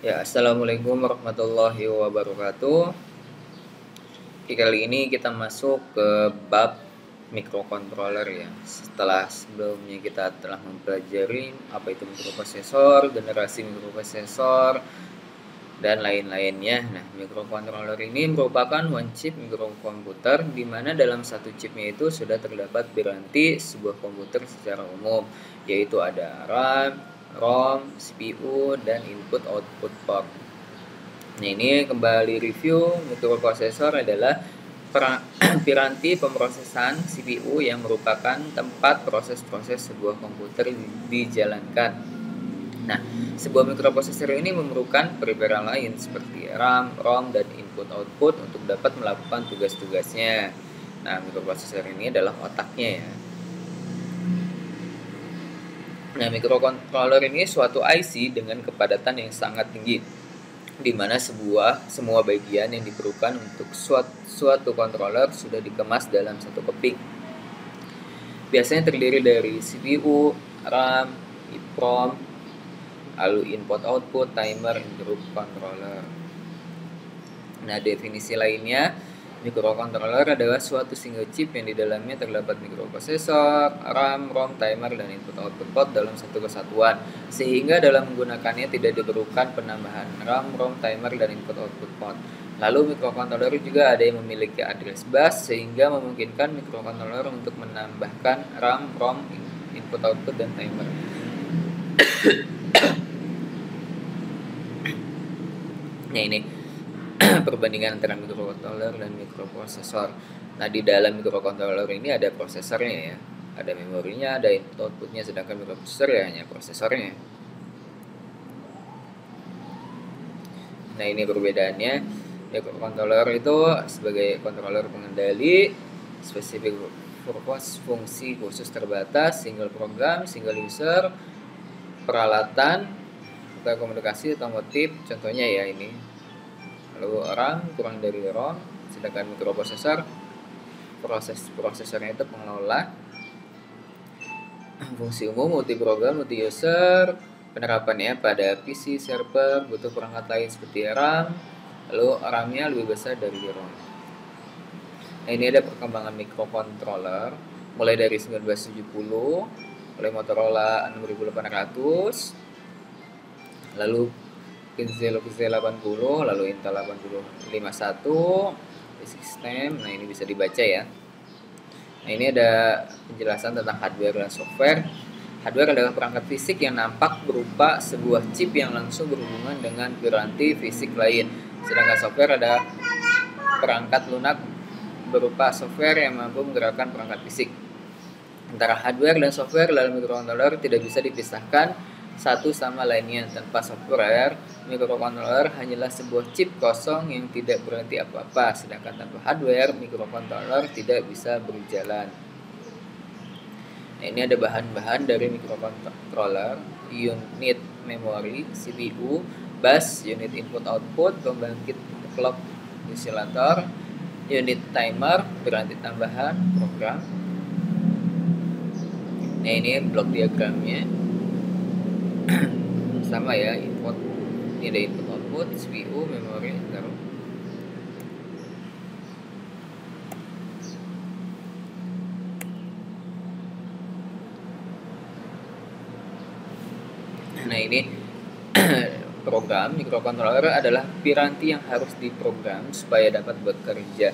Ya, assalamualaikum warahmatullahi wabarakatuh. Oke, kali ini kita masuk ke bab microcontroller ya. Setelah sebelumnya kita telah mempelajari apa itu microprosesor, generasi microprosesor, dan lain-lainnya. Nah, microcontroller ini merupakan one chip microkomputer di mana dalam satu chipnya itu sudah terdapat piranti sebuah komputer secara umum, yaitu ada RAM, ROM, CPU, dan input-output port. Nah, ini kembali review, microprosesor adalah piranti pemrosesan CPU yang merupakan tempat proses-proses sebuah komputer dijalankan. Nah, sebuah microprosesor ini memerlukan peribahasa lain seperti RAM, ROM, dan input-output untuk dapat melakukan tugas-tugasnya. Nah, microprosesor ini adalah otaknya ya. Nah, microcontroller ini suatu IC dengan kepadatan yang sangat tinggi, di mana semua bagian yang diperlukan untuk suatu controller sudah dikemas dalam satu keping. Biasanya terdiri dari CPU, RAM, EEPROM, lalu input output, timer, interrupt controller. Nah, definisi lainnya, microcontroller adalah suatu single chip yang di dalamnya terdapat microprosesor, RAM, ROM, timer, dan input output port dalam satu kesatuan. Sehingga dalam menggunakannya tidak diperlukan penambahan RAM, ROM, timer, dan input output port. Lalu microcontroller juga ada yang memiliki address bus sehingga memungkinkan microcontroller untuk menambahkan RAM, ROM, input output, dan timer. Nah, ini perbandingan antara microcontroller dan microprosesor. Nah, di dalam microcontroller ini ada prosesornya ya, ada memorinya, ada input outputnya, sedangkan microprosesor ya hanya prosesornya. Nah, ini perbedaannya. Microcontroller itu sebagai controller pengendali spesifik purpose, fungsi khusus terbatas, single program, single user, peralatan atau komunikasi otomotif, contohnya ya ini. Lalu RAM kurang dari ROM, sedangkan microprosesor prosesornya itu pengelola, fungsi umum, multi program, multi user, penerapannya pada PC server butuh perangkat lain seperti RAM, lalu RAM-nya lebih besar dari ROM. Nah, ini ada perkembangan microcontroller mulai dari 1970 oleh Motorola 6800, lalu XZ80, lalu Intel 8051, sistem. Nah, ini bisa dibaca ya. Nah, ini ada penjelasan tentang hardware dan software. Hardware adalah perangkat fisik yang nampak berupa sebuah chip yang langsung berhubungan dengan piranti fisik lain. Sedangkan software adalah perangkat lunak berupa software yang mampu menggerakkan perangkat fisik. Antara hardware dan software dalam microcontroller tidak bisa dipisahkan satu sama lainnya. Tanpa software, microcontroller hanyalah sebuah chip kosong yang tidak berarti apa-apa. Sedangkan tanpa hardware, microcontroller tidak bisa berjalan. Nah, ini ada bahan-bahan dari microcontroller: unit memori, CPU, bus, unit input output, pembangkit clock oscillator, unit timer, piranti tambahan, program. Nah, ini blok diagramnya. Sama ya, input ini ada input output, CPU, memori, taruh. Nah, ini program microcontroller adalah piranti yang harus diprogram supaya dapat bekerja.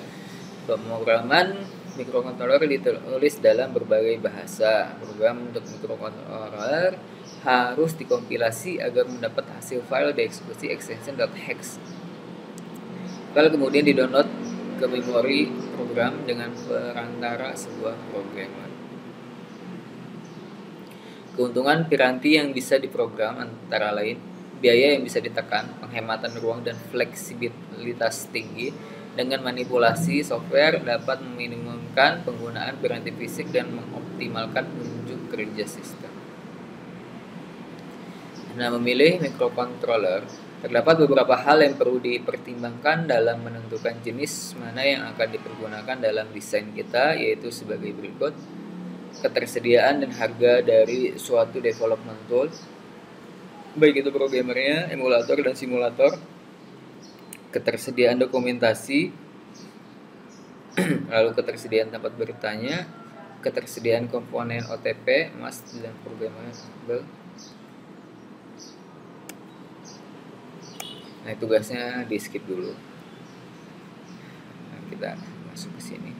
Pemrograman microcontroller ditulis dalam berbagai bahasa. Program untuk microcontroller harus dikompilasi agar mendapat hasil file dieksekusi extension .hex. File kemudian didownload ke memori program dengan perantara sebuah programmer. Keuntungan piranti yang bisa diprogram antara lain biaya yang bisa ditekan, penghematan ruang, dan fleksibilitas tinggi. Dengan manipulasi software dapat meminimumkan penggunaan piranti fisik dan mengoptimalkan unjuk kerja sistem. Nah, memilih microcontroller, terdapat beberapa hal yang perlu dipertimbangkan dalam menentukan jenis mana yang akan dipergunakan dalam desain kita, yaitu sebagai berikut: ketersediaan dan harga dari suatu development tool, baik itu programmernya, emulator dan simulator, ketersediaan dokumentasi, lalu ketersediaan tempat bertanya, ketersediaan komponen OTP, must dan programmable. Nah, tugasnya di skip dulu. Nah, kita masuk ke sini.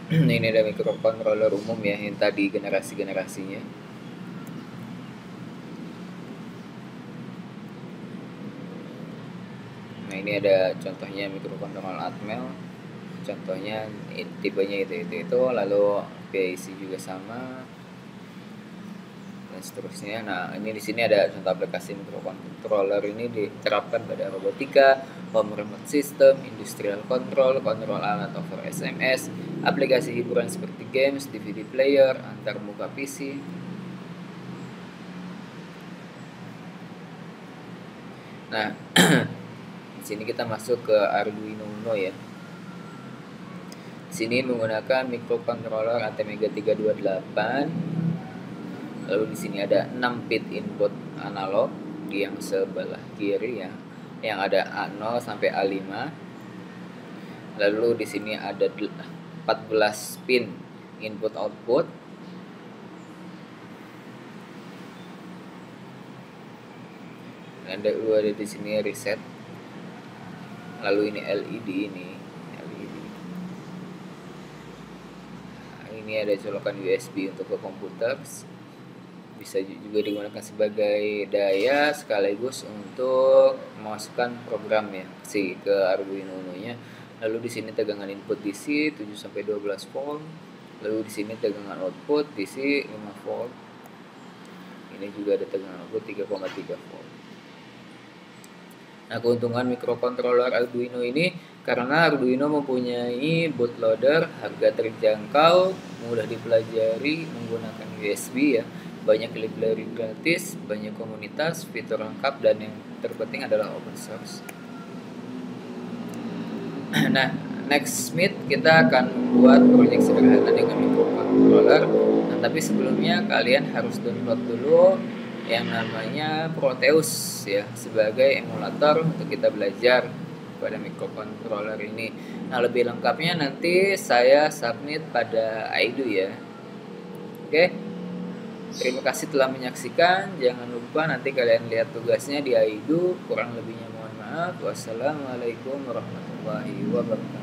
Ini ada microcontroller umum ya, yang tadi generasi-generasinya. Nah, ini ada contohnya microcontroller Atmel. Contohnya tipenya itu, lalu PIC juga sama dan seterusnya. Nah, ini di sini ada contoh aplikasi microcontroller ini diterapkan pada robotika, home remote system, industrial control, kontrol alat over SMS, aplikasi hiburan seperti games, DVD player, antar muka PC. Nah, di sini kita masuk ke Arduino Uno ya. Di sini menggunakan microcontroller ATmega 328. Lalu di sini ada 6 bit input analog di yang sebelah kiri ya, yang ada A0 sampai A5. Lalu di sini ada 14 pin input output. Ada di sini reset. Lalu ini LED ini. Nah, ini ada colokan USB untuk ke komputer. Bisa juga digunakan sebagai daya sekaligus untuk memasukkan program ya ke Arduino Uno-nya. Lalu di sini tegangan input DC 7 sampai 12 volt. Lalu di sini tegangan output DC 5 volt. Ini juga ada tegangan output 3,3 volt. Nah, keuntungan microcontroller Arduino ini karena Arduino mempunyai bootloader, harga terjangkau, mudah dipelajari menggunakan USB ya, banyak library gratis, banyak komunitas, fitur lengkap, dan yang terpenting adalah open source. Nah, next meet kita akan membuat proyek sederhana dengan microcontroller. Nah, tapi sebelumnya kalian harus download dulu yang namanya Proteus ya, sebagai emulator untuk kita belajar pada microcontroller ini. Nah, lebih lengkapnya nanti saya submit pada Aidu ya. Oke. Terima kasih telah menyaksikan. Jangan lupa nanti kalian lihat tugasnya di Aidu. Kurang lebihnya mohon maaf. Wassalamualaikum warahmatullahi wabarakatuh.